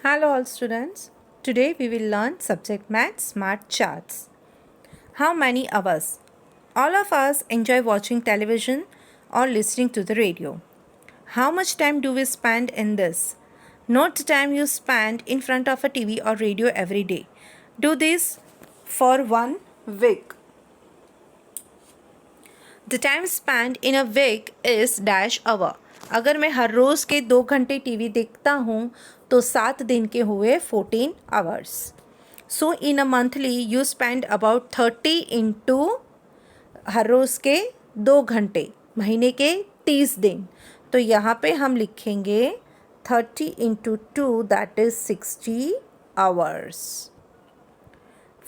Hello all students. Today we will learn subject math smart charts. How many hours? All of us enjoy watching television or listening to the radio. How much time do we spend in this? Note the time you spend in front of a TV or radio every day. Do this for 1 week. The time spent in a week is dash hour. अगर मैं हर रोज़ के 2 घंटे TV देखता हूँ तो 7 दिन के हुए 14 hours. So in a monthly you spend about 30 into हर रोज़ के 2 घंटे, महीने के 30 दिन. तो यहाँ पे हम लिखेंगे 30 into 2 that is 60 hours.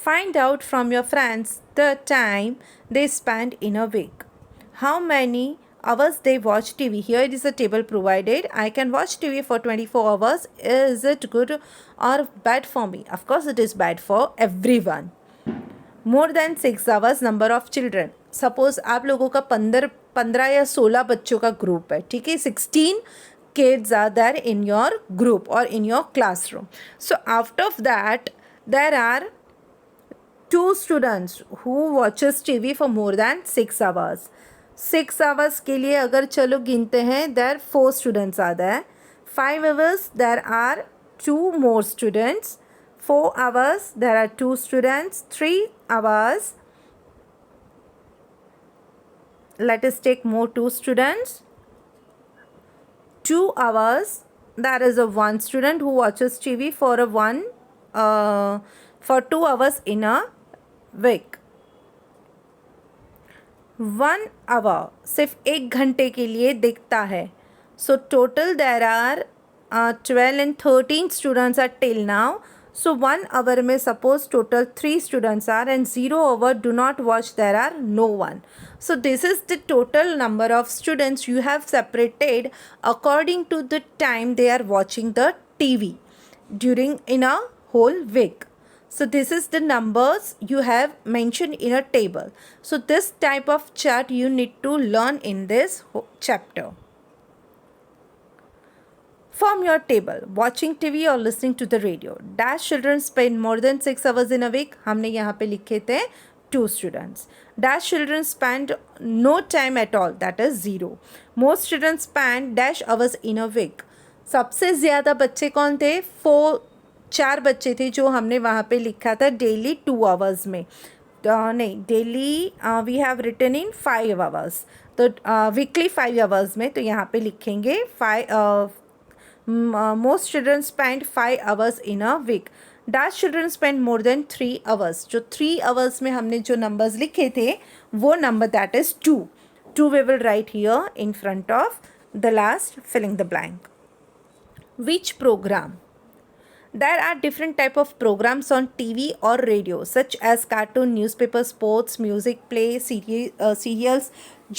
Find out from your friends the time they spend in a week. How many hours they watch TV? Here it is a table provided. I can watch TV for 24 hours. Is it good or bad for me? Of course it is bad for everyone. More than 6 hours number of children. Suppose आप लोगों का 15 या 16 बच्चों का group है, ठीक है. 16 kids are there in your group or in your classroom. So out of that there are 2 students who watches TV for more than 6 hours. 6 hours के लिए अगर चलो गिनते हैं, there 4 students are there. 5 hours there are 2 more students. 4 hours there are 2 students. 3 hours let us take more 2 students. 2 hours there is a 1 student who watches TV for for 2 hours in a week. 1 hour सिर्फ 1 घंटे के लिए दिखता है. So total there are 12 and 13 students are till now. So 1 hour में suppose total 3 students are and 0 hour do not watch, there are no one. So this is the total number of students you have separated according to the time they are watching the TV during in a whole week. So this is the numbers you have mentioned in a table. So this type of chart you need to learn in this chapter. Form your table. Watching TV or listening to the radio. Dash children spend more than 6 hours in a week. हमने यहाँ पे लिखे थे 2 students. Dash children spend no time at all. That is 0. Most children spend dash hours in a week. सबसे ज़्यादा बच्चे कौन थे? 4 बच्चे थे जो हमने वहाँ पे लिखा था डेली 2 आवर्स में. नहीं, daily we have written in 5 hours. तो वीकली 5 आवर्स में, तो यहाँ पे लिखेंगे 5. Most children spend 5 hours in a week. Dash children spend more than 3 hours. जो 3 आवर्स में हमने जो नंबर्स लिखे थे वो number that is 2. We will write here in front of the last filling the blank. Which program? There are different type of programs on TV or radio such as cartoon, newspaper, sports, music, play, serials.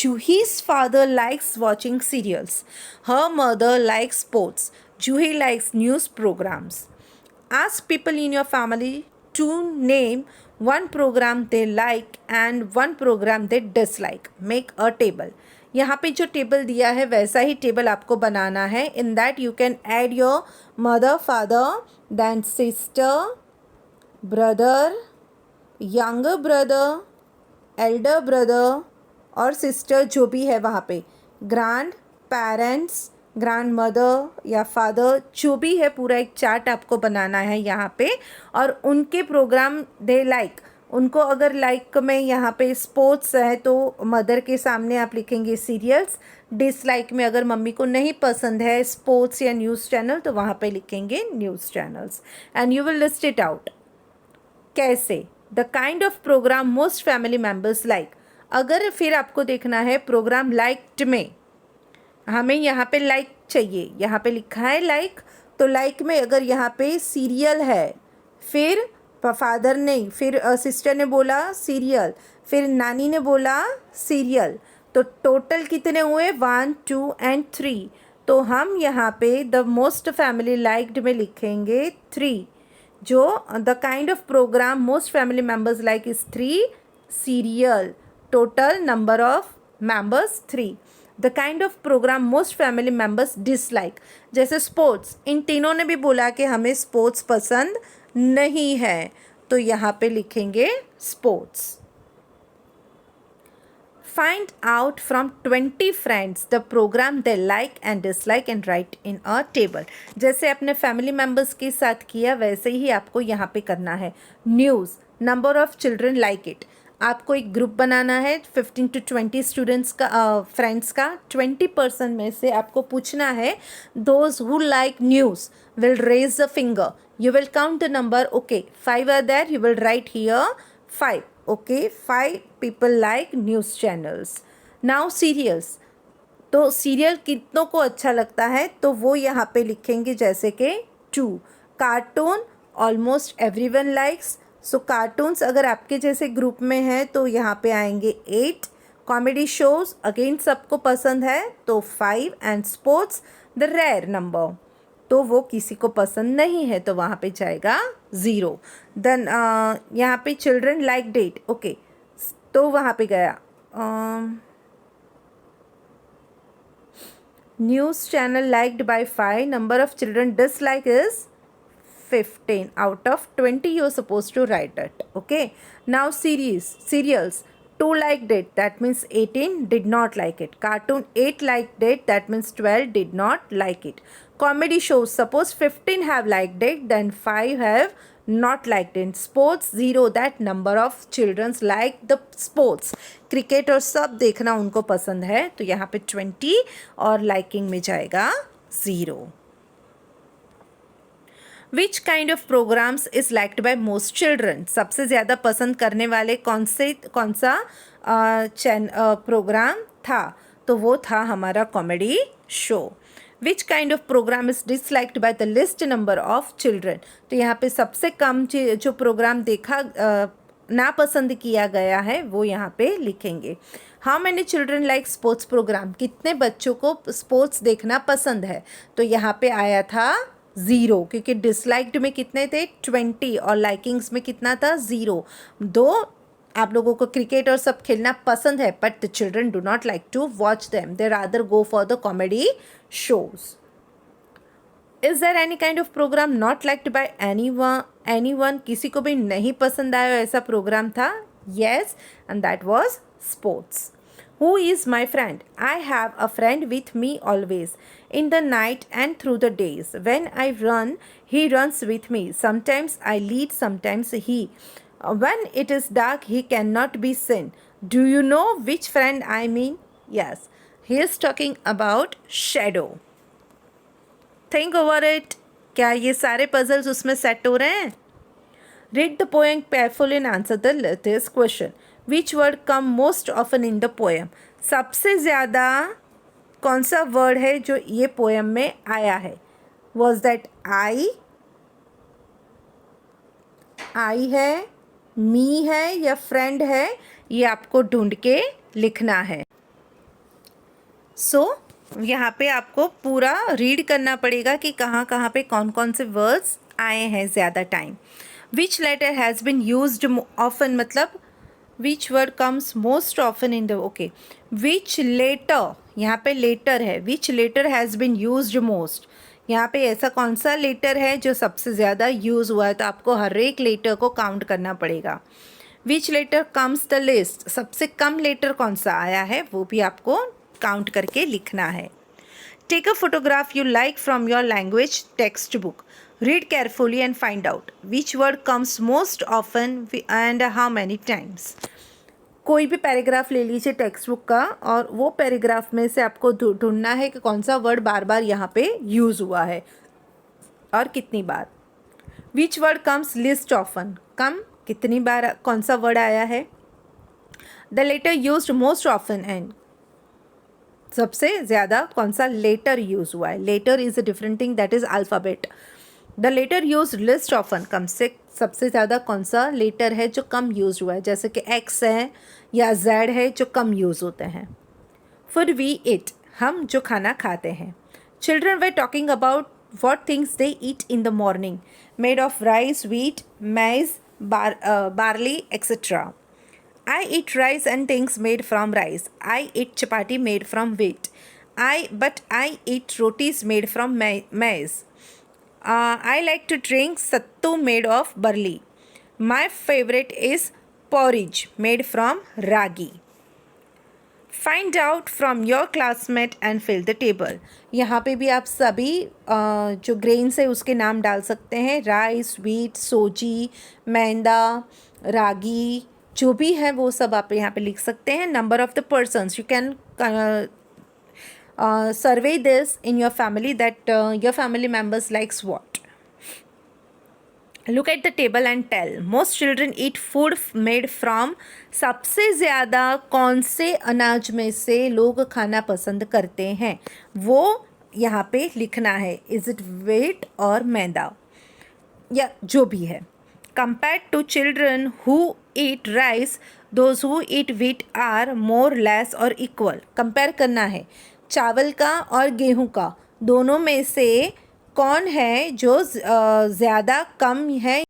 Juhi's father likes watching serials. Her mother likes sports. Juhi likes news programs. Ask people in your family to name one program they like and one program they dislike. Make a table. यहाँ पे जो table दिया है वैसा ही table आपको बनाना है. In that you can add your mother, father, then sister, brother, younger brother, elder brother और सिस्टर जो भी है वहाँ पे, ग्रैंड पेरेंट्स, ग्रैंड मदर या फादर, जो भी है पूरा एक चार्ट आपको बनाना है यहाँ पे. और उनके प्रोग्राम दे लाइक, उनको अगर लाइक में यहाँ पे स्पोर्ट्स है तो मदर के सामने आप लिखेंगे सीरियल्स. डिसलाइक में अगर मम्मी को नहीं पसंद है स्पोर्ट्स या न्यूज़ चैनल तो वहाँ पे लिखेंगे news channels. And you will list it out. कैसे? The kind of program most family members like. अगर फिर आपको देखना है प्रोग्राम लाइक्ड में, हमें यहाँ पे लाइक चाहिए, यहाँ पे लिखा है लाइक. तो लाइक में अगर यहाँ पे सीरियल है, फिर फादर नहीं, फिर सिस्टर ने बोला सीरियल, फिर नानी ने बोला सीरियल, तो टोटल कितने हुए? 1, 2 and 3. तो हम यहाँ पे द मोस्ट फैमिली लाइक्ड में लिखेंगे 3. जो the kind of program most family members like is 3 serial. Total number of members 3. The kind of program most family members dislike. जैसे स्पोर्ट्स, इन तीनों ने भी बोला कि हमें स्पोर्ट्स पसंद नहीं है, तो यहाँ पे लिखेंगे sports. Find out from 20 friends the program they like and dislike and write in a table. जैसे अपने फैमिली मेम्बर्स के साथ किया वैसे ही आपको यहाँ पे करना है। News, number of children like it. आपको एक ग्रुप बनाना है 15 to 20 स्टूडेंट्स का, फ्रेंड्स का। 20% में से आपको पूछना है those who like news will raise the finger, you will count the number, okay 5 are there, you will write here 5, okay 5 people like news channels. now serials, तो serial कितनों को अच्छा लगता है तो वो यहाँ पे लिखेंगे जैसे कि 2। कार्टून ऑलमोस्ट एवरीवन लाइक्स, सो कार्टून्स अगर आपके जैसे ग्रुप में है तो यहाँ पे आएंगे 8। कॉमेडी शोज अगेन सबको पसंद है तो 5। And sports the rare number, तो वो किसी को पसंद नहीं है तो वहाँ पे जाएगा 0। देन यहाँ पे चिल्ड्रन लाइक डेट, ओके तो वहाँ पे गया news channel liked by 5, number of children dislike is 15 out of 20 you're supposed to write it, okay. now serials 2 liked it, that means 18 did not like it. Cartoon 8 liked it, that means 12 did not like it. Comedy shows, suppose 15 have liked it, then 5 have not liked it. Sports 0, that number of children like the sports. Cricket और सब देखना उनको पसंद है तो यहाँ पे 20 और लाइकिंग में जाएगा 0. Which kind of programs is liked by most children, सबसे ज़्यादा पसंद करने वाले कौन सा प्रोग्राम था, तो वो था हमारा comedy show. Which kind of program is disliked by the least number of children, तो यहाँ पे सबसे कम जो प्रोग्राम देखा नापसंद किया गया है वो यहाँ पे लिखेंगे. How many children like sports program, कितने बच्चों को स्पोर्ट्स देखना पसंद है, तो यहाँ पे आया था 0, क्योंकि डिसलाइक्ड में कितने थे 20 और लाइकिंग्स में कितना था 0. दो आप लोगों को क्रिकेट और सब खेलना पसंद है but the children do not like to watch them, they rather go for the comedy shows. Is there any kind of program not liked by anyone, किसी को भी नहीं पसंद आया ऐसा प्रोग्राम था. Yes, and that was sports. Who is my friend? I have a friend with me always, in the night and through the days. When I run, he runs with me. Sometimes I lead, sometimes he. When it is dark, he cannot be seen. Do you know which friend I mean? Yes, he is talking about shadow. Think over it. क्या ये सारे puzzles उसमें set हो रहे हैं? Read the poem carefully and answer this question. Which word come most often in the poem? सबसे ज़्यादा कौन सा वर्ड है जो ये पोएम में आया है? Was that I है, मी है या फ्रेंड है, ये आपको ढूंढ के लिखना है. यहाँ पे आपको पूरा रीड करना पड़ेगा कि कहाँ कहाँ पे कौन कौन से वर्ड्स आए हैं ज़्यादा time. Which letter has been used often, मतलब which word comes most often in the, okay, which letter, यहाँ पे लेटर है, which letter has been used most, यहाँ पे ऐसा कौन सा लेटर है जो सबसे ज़्यादा यूज़ हुआ है, तो आपको हर एक लेटर को काउंट करना पड़ेगा. which letter comes the least, सबसे कम लेटर कौन सा आया है वो भी आपको काउंट करके लिखना है. take a photograph you like from your language textbook. Read carefully and find out which word comes most often and how many times. कोई भी पैराग्राफ ले लीजिए टेक्स्ट बुक का और वो पैराग्राफ में से आपको ढूंढना है कि कौन सा वर्ड बार बार यहाँ पे यूज़ हुआ है और कितनी बार. Which word comes least often, कम कितनी बार कौन सा वर्ड आया है. The letter used most often and सबसे ज़्यादा कौन सा लेटर यूज़ हुआ है. Letter is a different thing, that is alphabet. The letter use list often, कम से सबसे ज़्यादा कौन सा लेटर है जो कम यूज़ हुआ है, जैसे कि एक्स है या जेड है जो कम यूज़ होते हैं. फूड वी इट, हम जो खाना खाते हैं. Children way talking about what things they eat in the morning, made of rice, wheat, maize, barley etcetera. I eat rice and things made from rice. I eat chapati made from wheat. I eat rotis made from maize. I like to drink sattu made of barley. My favorite is porridge made from ragi. Find out from your classmate and fill the table. यहाँ पे भी आप सभी जो grains है उसके नाम डाल सकते हैं. राइस, व्हीट, सोजी, मैदा, रागी, जो भी है वो सब आप यहाँ पे लिख सकते हैं. Number of the persons, you can survey this in your family that your family members likes what. Look at the table and tell. Most children eat food made from. सबसे ज़्यादा कौन से अनाज में से लोग खाना पसंद करते हैं वो यहाँ पे लिखना है. इज़ इट व्हीट और मैदा या जो भी है. Compared to children who eat rice, those who eat wheat are more, less और equal. कंपेयर करना है चावल का और गेहूं का, दोनों में से कौन है जो ज़्यादा, कम है